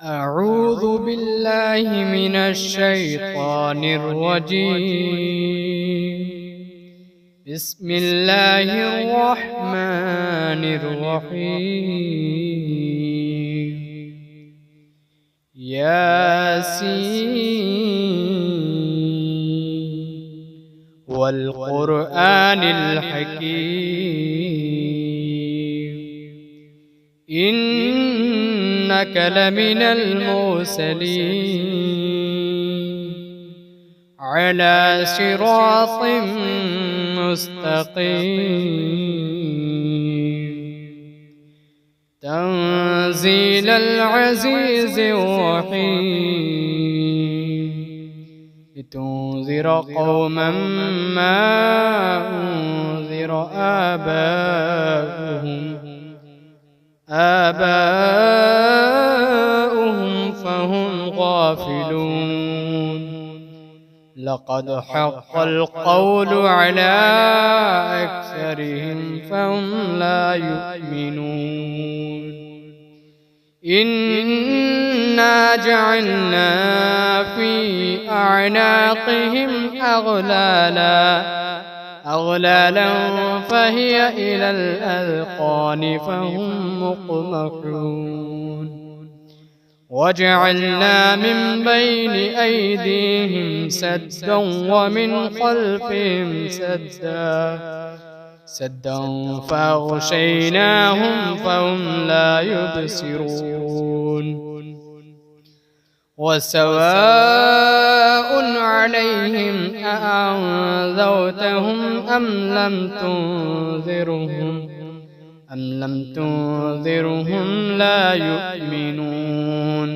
أعوذ بالله من الشيطان الرجيم. بسم الله الرحمن الرحيم. ياسين والقرآن الحكيم إنك لمن المرسلين على صراط مستقيم تنزيل العزيز الرحيم لتنذر قوما ما أنذر آباؤهم فهم غافلون. لقد حق القول على أكثرهم فهم لا يؤمنون. إنا جعلنا في أعناقهم أغلالا فهي إلى الأذقان فهم مقمحون. وجعلنا من بين أيديهم سدا ومن خلفهم سدا فأغشيناهم فهم لا يبصرون. وسواء عليهم أأنذرتهم أم لم تنذرهم لا يؤمنون.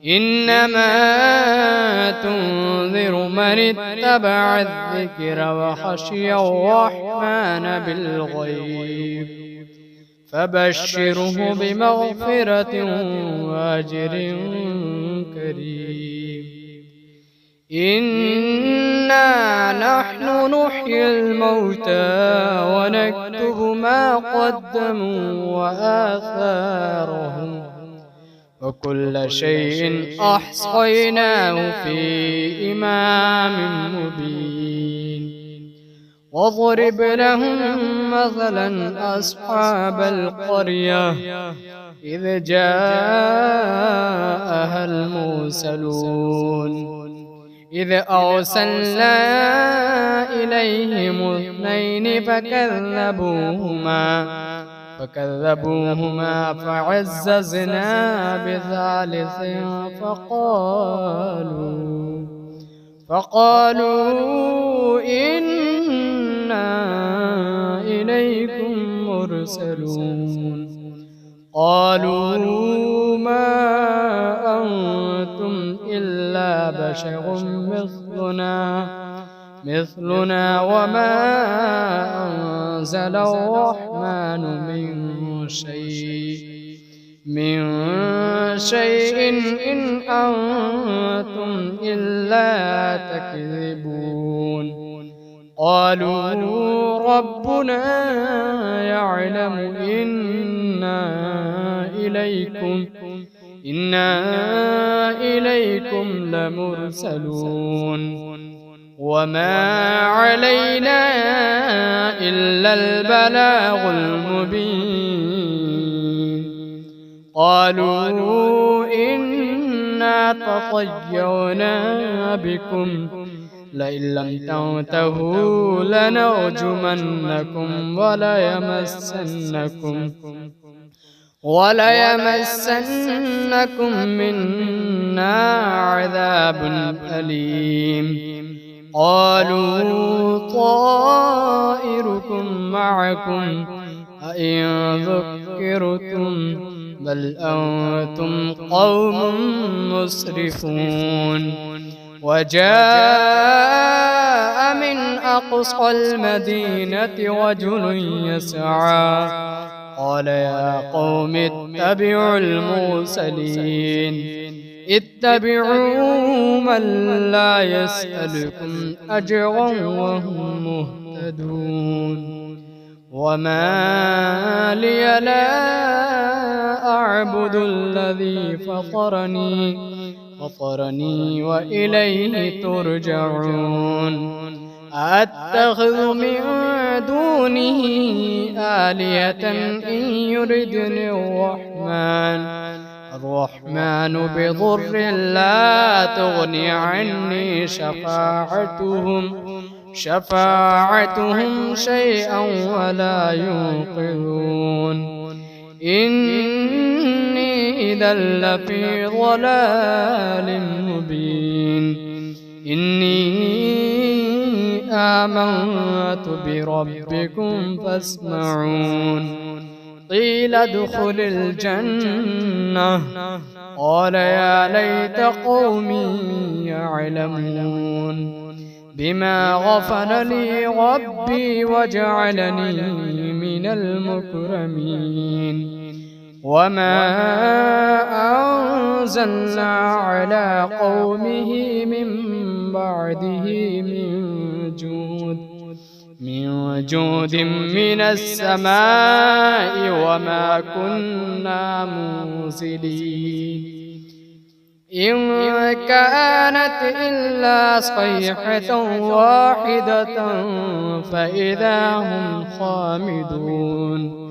إنما تنذر من اتبع الذكر وخشي الرحمن بالغيب فبشره بمغفرة وأجر كريم. إنا نحن نحيي الموتى ونكتب ما قدموا وآثارهم وكل شيء أحصيناه في إمام مبين. واضرب لهم مثلا أصحاب القرية إذ جاءها المرسلون إذ أرسلنا إليهم اثنين فكذبوهما فعززنا بثالث فقالوا إنا إليكم مرسلون. قالوا ما أنتم إلا بشر مثلنا وما أنزل الرحمن من شيء إن أنتم إلا تكذبون. قالوا ربنا يعلم إنا إليكم لمرسلون وما علينا إلا البلاغ المبين. قالوا إنا تطيرنا بكم لئن لم تنتهوا لنرجمنكم وليمسنكم منا عذاب أليم. قالوا طائركم معكم أئن ذكرتم بل أنتم قوم مسرفون. وجاء من أقصى المدينة رجل يسعى قال يا قوم اتبعوا المرسلين اتبعوا من لا يسألكم أجرا وهم مهتدون. وما لي لا أعبد الذي فطرني وإليه ترجعون أتخذ من دونه آلهة إن يردني الرحمن بضر لا تغني عني شفاعتهم شيئا ولا ينقذون إني إذا لفي ضلال مبين إني آمنت بربكم فاسمعون قيل ادخل الجنة قال يا ليت قومي يعلمون بما غفر لي ربي وجعلني من المكرمين وما أنزلنا على قومه من بعده من جود من السماء وما كنا منزلين إن كانت إلا صيحة واحدة فإذا هم خامدون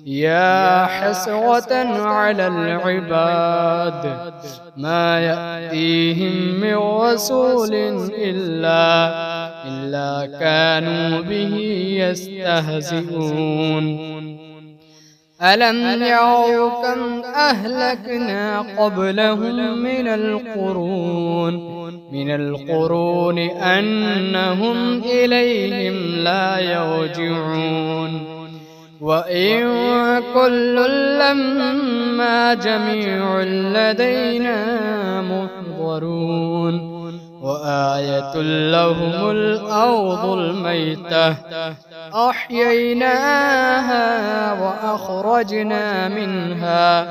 يا حسرة على العباد ما يأتيهم من رسول إلا كانوا به يستهزئون ألم يروا كم أهلكنا قبلهم من القرون أنهم إليهم لا يرجعون وإن كل لما جميع لدينا محضرون وآية لهم الأرض الميتة أحييناها وأخرجنا منها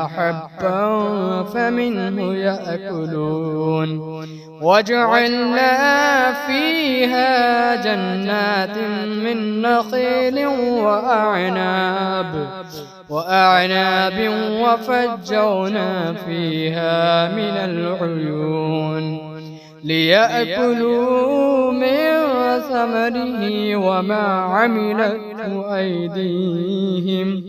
حبا فمنه يأكلون وجعلنا فيها جنات من نخيل وأعناب وفجرنا فيها من العيون ليأكلوا من ثمره وما عملته أيديهم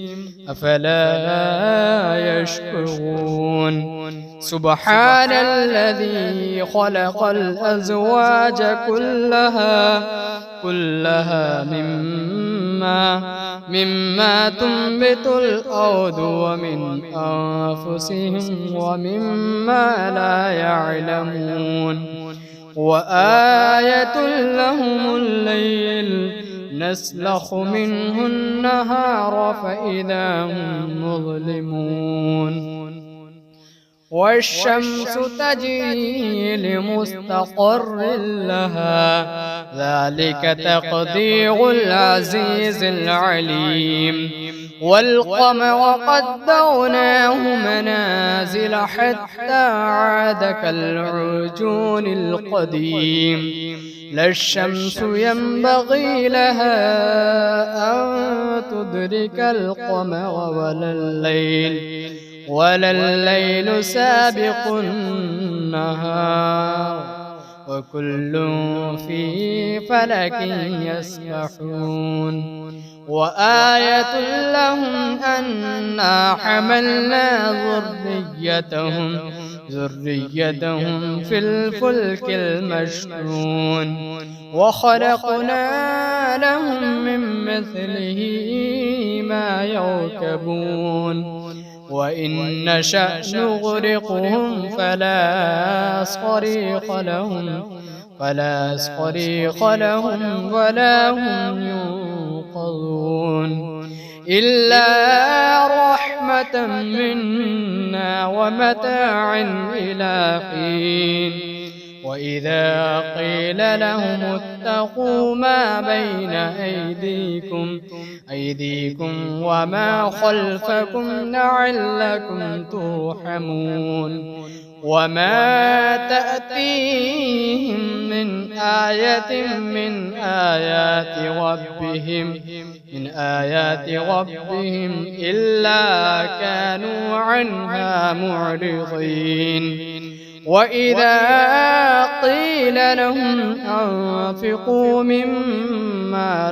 أفلا يشكرون سبحان الذي خلق الأزواج كلها مما تنبت الأرض ومن أنفسهم ومما لا يعلمون وآية لهم الليل نسلخ منه النهار فإذا هم مظلمون والشمس تجري لمستقر لها ذلك تقدير العزيز العليم والقمر قدرناه منازل حتى عاد كالعرجون القديم لا الشمس ينبغي لها أن تدرك القمر ولا الليل سابق النهار وكل في فلك يسبحون وآية لهم أنا حملنا ذريتهم في الفلك المشحون وخلقنا لهم من مثله ما يركبون وإن نشأ نغرقهم فلا صريخ لهم ولا هم ينقذون إلا رحمة منا ومتاعا إلى حين وإذا قيل لهم اتقوا ما بين أيديكم وما خلفكم لعلكم ترحمون وما تأتيهم من آية من آيات ربهم إلا كانوا عنها معرضين وإذا قيل لهم أنفقوا مما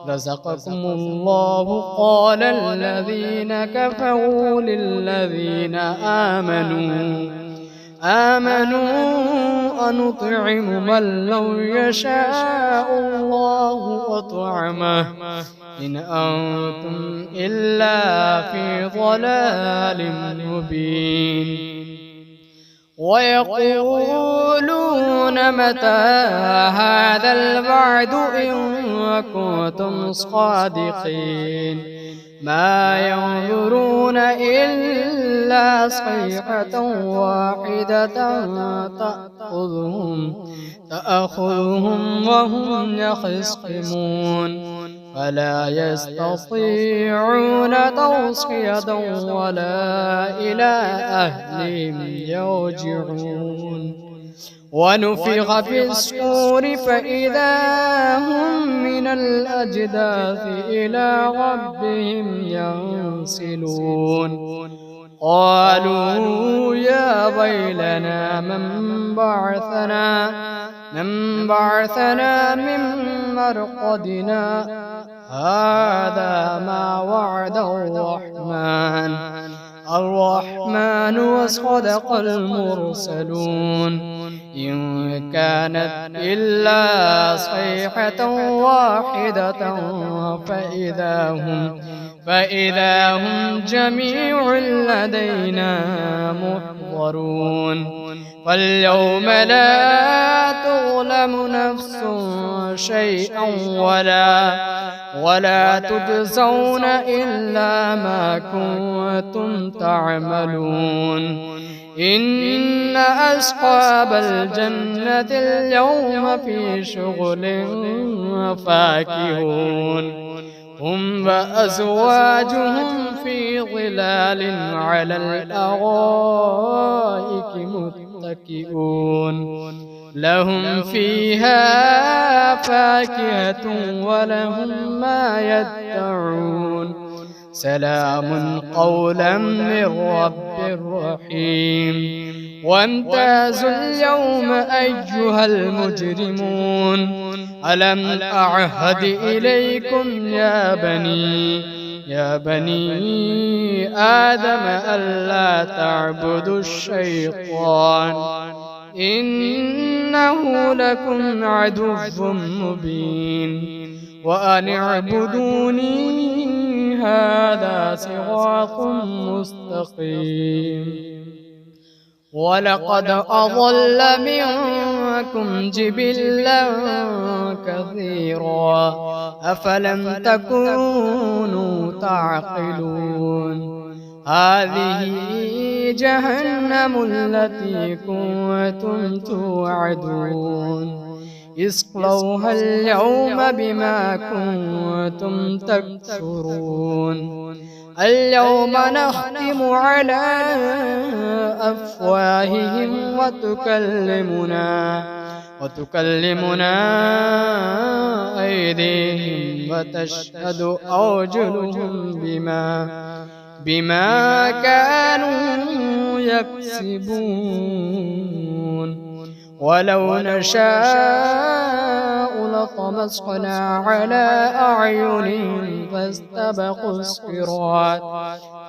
رزقكم الله قال الذين كفروا للذين آمنوا أنطعم من لو يشاء الله أطعمه إن أنتم إلا في ضلال مبين ويقولون متى هذا الوعد إن كنتم صادقين ما ينظرون إلا صيحة واحدة تأخذهم وهم يخصمون فلا يستطيعون توصية ولا إلى أهلهم يرجعون ونفخ في الصور فإذا هم من الأجداث إلى ربهم ينسلون قالوا يا ويلنا من بعثنا من مرقدنا هذا ما وعد الرحمن وصدق المرسلون إن كانت إلا صيحة واحدة فإذا هم جميع لدينا محضرون فاليوم لا تظلم نفس شيئا ولا تجزون إلا ما كنتم تعملون إن أصحاب الجنة اليوم في شغل فاكهون هم وأزواجهم في ظلال على الأرائك متكئون لهم فيها فاكهة ولهم ما يدعون سلام قولا من رب رحيم وامتازوا اليوم أيها المجرمون ألم أعهد إليكم يا بني آدم ألا تعبدوا الشيطان إنه لكم عدو مبين وأن اعبدوني هذا صراط مستقيم ولقد أضل منكم جبلا كثيرا أفلم تكونوا تعقلون هذه جهنم التي كنتم توعدون اصلوها اليوم بما كنتم تكفرون اليوم نختم على أفواههم وتكلمنا أيديهم وتشهد أرجلهم بما كانوا يكسبون ولو نشاء لطمسنا على أعينهم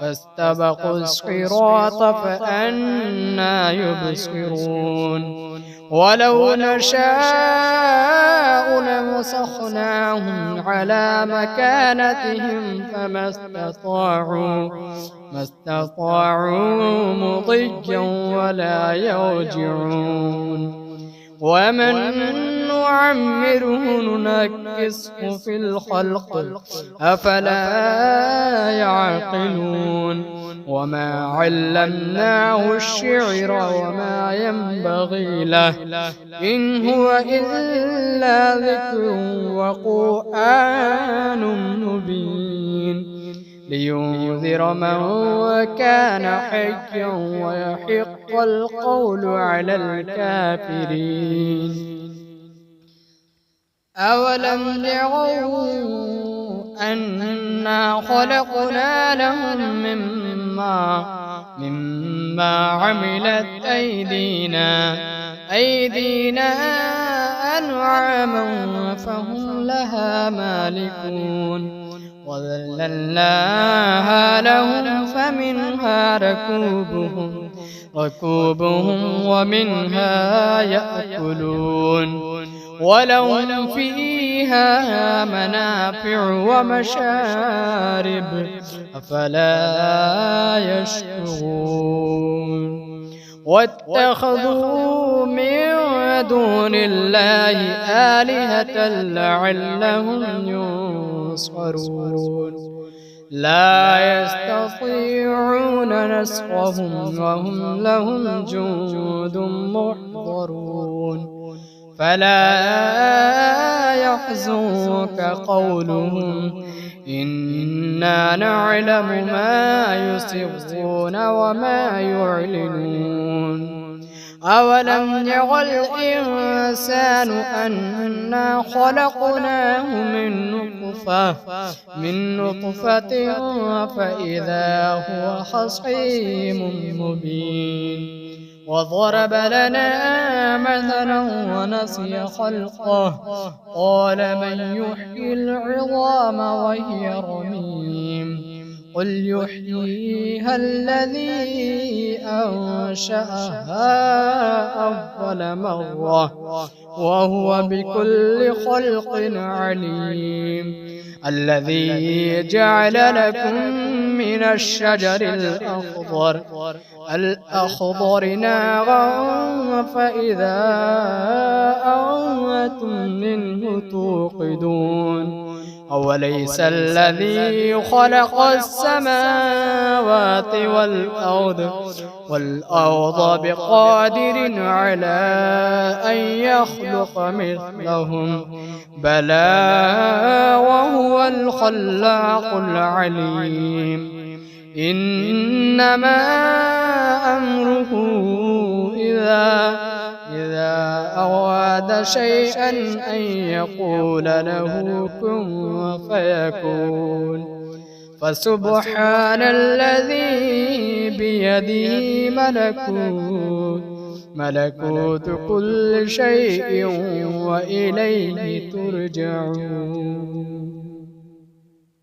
فاستبقوا الصراط فأنى يبصرون ولو نشاء لمسخناهم على مكانتهم فما استطاعوا مضيا ولا يرجعون ومن نعمره ننكسه في الخلق أفلا يعقلون وما علمناه الشعر وما ينبغي له إن هو إلا ذكر وقرآن مبين لينذر من كان حيا ويحق القول على الكافرين أولم يروا أنا خلقنا لهم مما عملت أيدينا أنعاما فهم لها مالكون وذللناها لهم فمنها ركوبهم ومنها يأكلون ولهم فيها منافع ومشارب أفلا يشكرون واتخذوا من دون الله آلهة لعلهم ينصرون لا يستطيعون نصرهم وهم لهم جند محضرون فلا يحزنك قولهم إنا نعلم ما يسرون وما يعلنون أولم ير الإنسان أنا خلقناه من نطفة فإذا هو خصيم مبين وضرب لنا مثلا ونسي خلقه قال من يحيي العظام وهي رميم قل يحييها الذي أنشأها أول مرة وهو بكل خلق عليم الذي جعل لكم من الشجر الأخضر نارا فإذا أنتم منه توقدون أوليس الذي خلق السماوات والأرض بقادر على أن يخلق مثلهم بلى وهو الخلاق العليم إنما أمره إذا أراد شيئا أن يقول له كن فيكون فسبحان الذي بيده ملكوت كل شيء وإليه ترجعون.